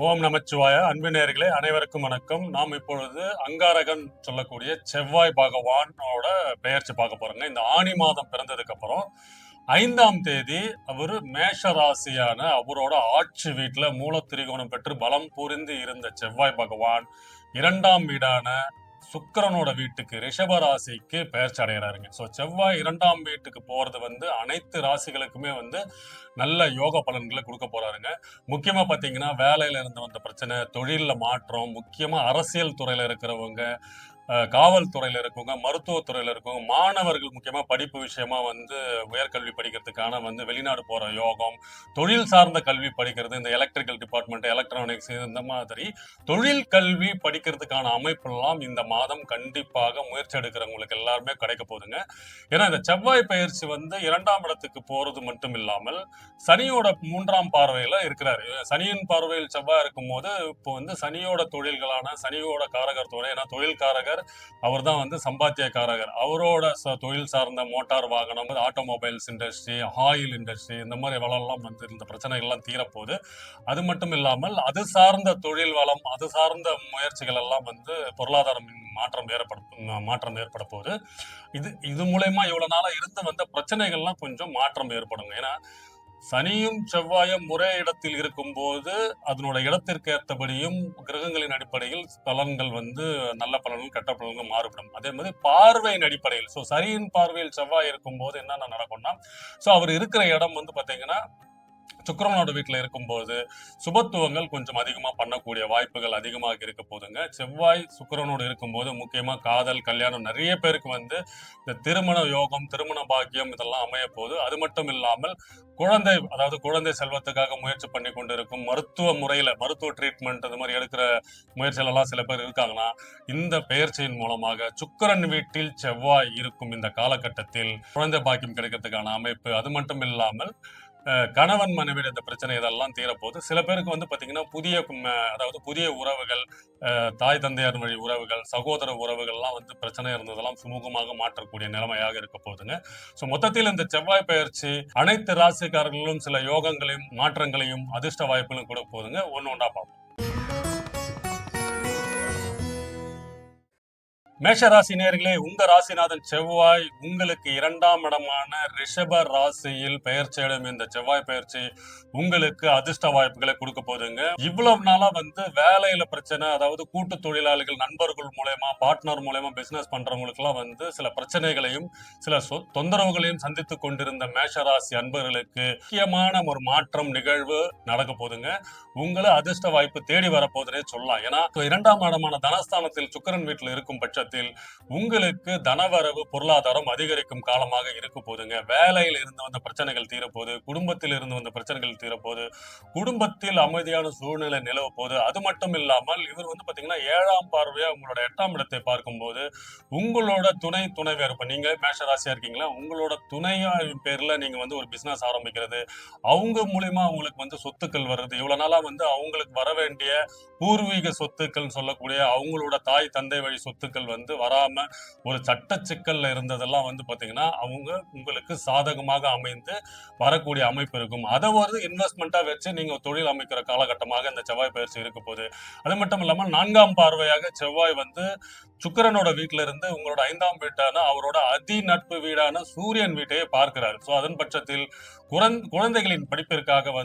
ஓம் நமச்சிவாய. அன்பு நேயர்களே அனைவருக்கும் வணக்கம். நாம் இப்பொழுது அங்காரகன் சொல்லக்கூடிய செவ்வாய் பகவானோட பெயர்ச்சி பார்க்க போறோங்க. இந்த ஆனி மாதம் பிறந்ததுக்கு அப்புறம் 5ஆம் தேதி அவரு மேஷ ராசியான அவரோட ஆட்சி வீட்டுல மூலத்திரிகோணம் பெற்று பலம் புரிந்து இருந்த செவ்வாய் பகவான் 2ஆம் வீடான சுக்கிரனோட வீட்டுக்கு ரிஷப ராசிக்கு பெயர்ச்சி அடைகிறாருங்க. ஸோ செவ்வாய் 2ஆம் வீட்டுக்கு போறது அனைத்து ராசிகளுக்குமே நல்ல யோக பலன்களை கொடுக்க போறாருங்க. முக்கியமா பாத்தீங்கன்னா வேலையில இருந்து வந்த பிரச்சனை, தொழில்ல மாற்றம், முக்கியமா அரசியல் துறையில இருக்கிறவங்க, காவல்துறையில இருக்கவங்க, மருத்துவத்துறையில இருக்கவங்க, மாணவர்கள் முக்கியமா படிப்பு விஷயமா உயர்கல்வி படிக்கிறதுக்கான வெளிநாடு போற யோகம், தொழில் சார்ந்த கல்வி படிக்கிறது, இந்த எலக்ட்ரிக்கல் டிபார்ட்மெண்ட், எலக்ட்ரானிக்ஸ் இந்த மாதிரி தொழில் கல்வி படிக்கிறதுக்கான அமைப்பெல்லாம் இந்த மாதம் கண்டிப்பாக முயற்சி எடுக்கிறவங்களுக்கு எல்லாருமே கிடைக்க போகுதுங்க. ஏன்னா இந்த செவ்வாய் பயிற்சி 2ஆம் இடத்துக்கு போறது மட்டும் இல்லாமல் சனியோட 3ஆம் பார்வையில இருக்கிறாரு. சனியின் பார்வையில் செவ்வாய் இருக்கும் போது இப்போ சனியோட தொழில்களான சனியோட காரகர் துறை, ஏன்னா தொழில் காரகர் அவர் தான் சம்பாத்தியக்காரகர். அவரோட தொழில் சார்ந்த மோட்டார் வாகனம், ஆட்டோமொபைல்ஸ் இண்டஸ்ட்ரி, ஆயில் இண்டஸ்ட்ரி இந்த மாதிரி வளம்லாம் இந்த பிரச்சனைகள் எல்லாம் தீரப்போகுது. அது மட்டும் இல்லாமல் அது சார்ந்த தொழில் வளம், அது சார்ந்த முயற்சிகள் எல்லாம் பொருளாதாரம் மாற்றம் ஏற்பட போகுது. இது மூலயமா இவ்வளவு நாளா இருந்து வந்த பிரச்சனைகள்லாம் கொஞ்சம் மாற்றம் ஏற்படுங்க. ஏன்னா சனியும் செவ்வாயும் ஒரே இடத்தில் இருக்கும்போது அதனோட இடத்திற்கு ஏற்றபடியும் கிரகங்களின் அடிப்படையில் பலன்கள் நல்ல பலன்கள் கெட்ட பலன்கள் மாறுபடும். அதே மாதிரி பார்வையின் அடிப்படையில் சனியின் பார்வையில் செவ்வாய் இருக்கும்போது என்னென்ன நடக்கும்னா அவர் இருக்கிற இடம் பாத்தீங்கன்னா சுக்கிரனோட வீட்டுல இருக்கும்போது சுபத்துவங்கள் கொஞ்சம் அதிகமா பண்ணக்கூடிய வாய்ப்புகள் அதிகமாக இருக்க போதுங்க. செவ்வாய் சுக்கிரனோடு இருக்கும்போது முக்கியமா காதல், கல்யாணம் நிறைய பேருக்கு இந்த திருமண யோகம், திருமண பாக்கியம் இதெல்லாம் அமைய போகுது. அது மட்டும் இல்லாமல் குழந்தை செல்வத்துக்காக முயற்சி பண்ணி கொண்டு இருக்கும், மருத்துவ முறையில மருத்துவ ட்ரீட்மெண்ட் அது மாதிரி எடுக்கிற முயற்சிகள் எல்லாம் சில பேர் இருக்காங்கன்னா இந்த பெயர்ச்சியின் மூலமாக சுக்கிரன் வீட்டில் செவ்வாய் இருக்கும் இந்த காலகட்டத்தில் குழந்தை பாக்கியம் கிடைக்கிறதுக்கான அமைப்பு. அது மட்டும் இல்லாமல் கணவன் மனைவியோட இந்த பிரச்சனை இதெல்லாம் தீரப்போகுது. சில பேருக்கு பாத்தீங்கன்னா புதிய உறவுகள், தாய் தந்தையார் வழி உறவுகள், சகோதர உறவுகள்லாம் பிரச்சனை இருந்ததெல்லாம் சுமூகமாக மாற்றக்கூடிய நிலைமையாக இருக்க போகுதுங்க. மொத்தத்தில் இந்த செவ்வாய் பயிற்சி அனைத்து ராசிக்காரர்களும் சில யோகங்களையும் மாற்றங்களையும் அதிர்ஷ்ட வாய்ப்புகளும் கொடுக்க போகுதுங்க. ஒண்ணா பார்ப்போம். மேஷராசி நேர்களே, உங்க ராசிநாதன் செவ்வாய் உங்களுக்கு 2ஆம் இடமான ரிஷப ராசியில் பெயர்ச்சியிடும் இந்த செவ்வாய் பயிற்சி உங்களுக்கு அதிர்ஷ்ட வாய்ப்புகளை கொடுக்க போதுங்க. இவ்வளவு நாளா வேலையில பிரச்சனை, அதாவது கூட்டு தொழிலாளிகள், நண்பர்கள் மூலயமா, பார்ட்னர் மூலயமா பிசினஸ் பண்றவங்களுக்கு எல்லாம் சில பிரச்சனைகளையும் சில தொந்தரவுகளையும் சந்தித்துக் கொண்டிருந்த மேஷராசி அன்பர்களுக்கு முக்கியமான ஒரு மாற்றம் நிகழ்வு நடக்க போதுங்க. உங்களை அதிர்ஷ்ட வாய்ப்பு தேடி வரப்போதுனே சொல்லலாம். ஏன்னா 2ஆம் இடமான தனஸ்தானத்தில் சுக்கிரன் வீட்டில் இருக்கும் பட்சத்தில் உங்களுக்கு தனவரவு, பொருளாதாரம் அதிகரிக்கும் காலமாக இருக்க போதுங்க. வேலையில் இருந்து வந்த பிரச்சனைகள் தீரப்போது, குடும்பத்தில் இருந்து வந்த பிரச்சனைகள் தீரப்போது, குடும்பத்தில் அமைதியான சூழ்நிலை நிலவ போது. அது மட்டும் இல்லாமல் இவர் பாத்தீங்கன்னா 7ஆம் பார்வையா உங்களோட 8ஆம் இடத்தை பார்க்கும்போது உங்களோட துணைவியார், இப்ப நீங்க மேஷராசியா இருக்கீங்களா, உங்களோட துணையார் பேர்ல நீங்க ஒரு பிசினஸ் ஆரம்பிக்கிறது, அவங்க மூலியமா அவங்களுக்கு சொத்துக்கள் வருது. இவ்வளவு நாளா அவங்களுக்கு வர வேண்டிய பூர்வீக சொத்துக்கள் சொல்லக்கூடிய அவங்களோட தாய் தந்தை வழி சொத்துக்கள் வராம ஒரு சட்ட சிக்கல்ல இருந்ததெல்லாம் பாத்தீங்கன்னா அவங்க உங்களுக்கு சாதகமாக அமைந்து வரக்கூடிய அமைப்பு இருக்கும். அதை ஒரு இன்வெஸ்ட்மெண்டா வச்சு நீங்க தொழில் அமைக்கிற காலகட்டமாக இந்த செவ்வாய் பயிற்சி இருக்க போது. அது மட்டும் இல்லாமல் 4ஆம் பார்வையாக செவ்வாய் சுக்கிரனோட வீட்டுல இருந்து உங்களோட 5ஆம் வீட்டான அவரோட அதி நட்பு வீடான சூரியன் வீட்டையே பார்க்கிறார். அதன் பட்சத்தில் குழந்தைகளின் படிப்பிற்காக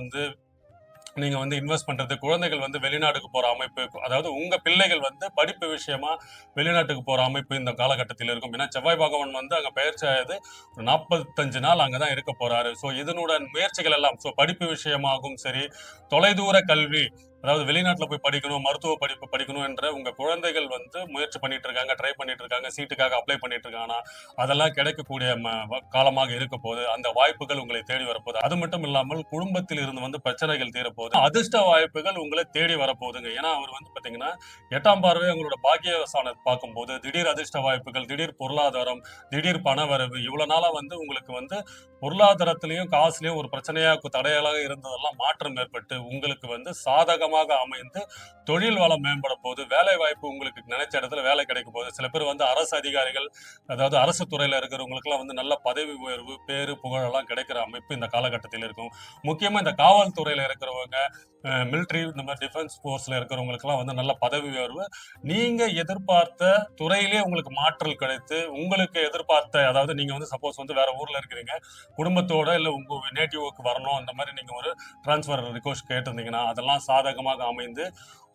நீங்க இன்வெஸ்ட் பண்றது, குழந்தைகள் வெளிநாட்டுக்கு போற அமைப்பு, அதாவது உங்க பிள்ளைகள் படிப்பு விஷயமா வெளிநாட்டுக்கு போற அமைப்பு இந்த காலகட்டத்தில் இருக்கும். ஏன்னா செவ்வாய் பகவான் அங்க பயிற்சி ஆகுது 45 நாள் அங்கதான் இருக்க போறாரு. இதனுடன் முயற்சிகள் எல்லாம் படிப்பு விஷயமாகவும் சரி, தொலைதூர கல்வி, அதாவது வெளிநாட்டுல போய் படிக்கணும், மருத்துவ படிப்பு படிக்கணும் என்ற உங்க குழந்தைகள் முயற்சி பண்ணிட்டு இருக்காங்க, ட்ரை பண்ணிட்டு இருக்காங்க, சீட்டுக்காக அப்ளை பண்ணிட்டு இருக்காங்க, அதெல்லாம் கிடைக்கக்கூடிய காலமாக இருக்க போது. அந்த வாய்ப்புகள் உங்களை தேடி வரப்போகுது. அது மட்டும் இல்லாமல் குடும்பத்தில் இருந்து பிரச்சனைகள் தீரப்போகுது. அதிர்ஷ்ட வாய்ப்புகள் உங்களை தேடி வரப்போகுதுங்க. ஏன்னா அவர் பாத்தீங்கன்னா 8ஆம் பார்வை உங்களோட பாக்கியஸ்தானத்தை பார்க்கும்போது திடீர் அதிர்ஷ்ட வாய்ப்புகள், திடீர் பொருளாதாரம், திடீர் பணவரவு, இவ்வளவு நாளா உங்களுக்கு பொருளாதாரத்திலையும் காசுலயும் ஒரு பிரச்சனையா தடையாளாக இருந்ததெல்லாம் மாற்றம் ஏற்பட்டு உங்களுக்கு சாதகமா யோகமாக அமைந்து தொழில் வளம் மேம்பட போகுது. வேலை வாய்ப்பு உங்களுக்கு நினைச்ச இடத்துல வேலை கிடைக்க போகுது. சில பேர் வந்து அரசு அதிகாரிகள், அதாவது அரசு துறையில இருக்கிறவங்களுக்குலாம் வந்து நல்ல பதவி உயர்வு, பேரு, புகழ் எல்லாம் கிடைக்கிற அமைப்பு இந்த காலகட்டத்தில் இருக்கும். முக்கியமா இந்த காவல்துறையில இருக்கிறவங்க, மிலிட்டரி, இந்த மாதிரி டிஃபென்ஸ் ஃபோர்ஸ்ல இருக்கிறவங்களுக்குலாம் வந்து நல்ல பதவி உயர்வு, நீங்க எதிர்பார்த்த துறையிலே உங்களுக்கு மாற்றல் கிடைத்து, உங்களுக்கு எதிர்பார்த்த, அதாவது நீங்க வந்து சப்போஸ் வந்து வேற ஊர்ல இருக்கிறீங்க, குடும்பத்தோட இல்ல உங்க நேட்டிவ்க்கு வரணும், அந்த மாதிரி நீங்க ஒரு டிரான்ஸ்ஃபர் ரிக்வெஸ்ட் கேட்டிருந்தீங்கன்னா அதெல்லாம் சாதகமாக அமைந்து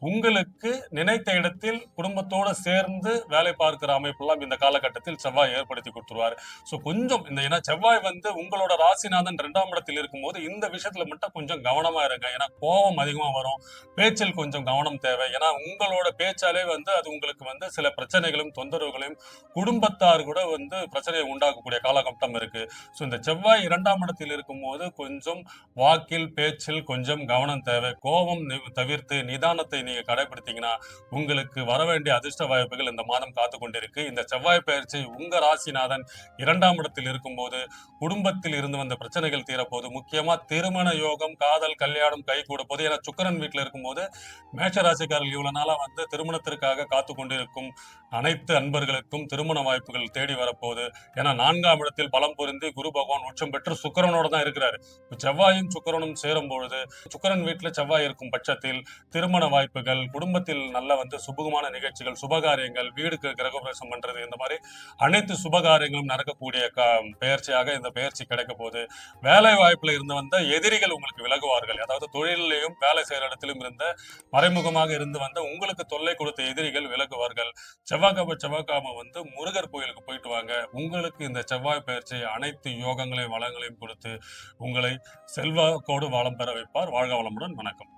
உங்களுக்கு நினைத்த இடத்தில் குடும்பத்தோட சேர்ந்து வேலை பார்க்கிற அமைப்பெல்லாம் இந்த காலகட்டத்தில் செவ்வாய் ஏற்படுத்தி கொடுத்துருவாரு. ஸோ கொஞ்சம் இந்த, ஏன்னா செவ்வாய் வந்து உங்களோட ராசிநாதன் 2ஆம் இடத்தில் இருக்கும்போது இந்த விஷயத்துல மட்டும் கொஞ்சம் கவனமா இருங்க. ஏன்னா கோபம் அதிகமா வரும், பேச்சில் கொஞ்சம் கவனம் தேவை. ஏன்னா உங்களோட பேச்சாலே வந்து அது உங்களுக்கு வந்து சில பிரச்சனைகளும் தொந்தரவுகளையும் குடும்பத்தார் கூட வந்து பிரச்சனையை உண்டாக்கக்கூடிய காலகட்டம் இருக்கு. ஸோ இந்த செவ்வாய் 2ஆம் இடத்தில் இருக்கும்போது கொஞ்சம் வாக்கில் பேச்சில் கொஞ்சம் கவனம் தேவை. கோபம் தவிர்த்து நிதானத்தை நீங்க கடைபிடித்தீங்கன்னா உங்களுக்கு வர வேண்டிய அதிர்ஷ்ட வாய்ப்புகள் இந்த மாதம் காத்து கொண்டிருக்கு. இந்த செவ்வாய் பயிற்சி உங்க ராசிநாதன் 2ஆம் இடத்தில் இருக்கும்போது குடும்பத்தில் இருந்து வந்த பிரச்சனைகள் தீரப்போது, முக்கியமா திருமண யோகம், காதல், கல்யாணம் கை கூட போது. ஏன்னா சுக்கிரன் வீட்டுல இருக்கும்போது மேஷ ராசிக்காரர்கள் இவ்வளவு நாளா வந்து திருமணத்திற்காக காத்து கொண்டிருக்கும் அனைத்து அன்பர்களுக்கும் திருமண வாய்ப்புகள் தேடி வரப்போகுது. ஏன்னா 4ஆம் இடத்தில் பலம் பொருந்தி குரு பகவான் உச்சம் பெற்று சுக்கிரனோட தான் இருக்கிறாரு. செவ்வாயும் சுக்கிரனும் சேரும் பொழுது, சுக்கிரன் வீட்டுல செவ்வாய் இருக்கும் பட்சத்தில் திருமண வாய்ப்புகள், குடும்பத்தில் நல்ல வந்து சுபகமான நிகழ்ச்சிகள், சுபகாரியங்கள், வீடுக்கு கிரகப்பிரவேசம் பண்றது, இந்த மாதிரி அனைத்து சுபகாரியங்களும் நடக்கக்கூடிய பெயர்ச்சியாக இந்த பெயர்ச்சி கிடைக்க போகுது. வேலை வாய்ப்புல இருந்து வந்த எதிரிகள் உங்களுக்கு விலகுவார்கள். அதாவது தொழிலையும் வேலை செய்யற இடத்திலும் இருந்த மறைமுகமாக இருந்து வந்த உங்களுக்கு தொல்லை கொடுத்த எதிரிகள் விலகுவார்கள். செவ்வாய்க்கிழமை வந்து முருகர் கோயிலுக்கு போயிட்டு வாங்க. உங்களுக்கு இந்த செவ்வாய் பயிற்சி அனைத்து யோகங்களையும் வளங்களையும் கொடுத்து உங்களை செல்வாக்கோடு வளம் பெற வைப்பார். வாழ்க வளமுடன். வணக்கம்.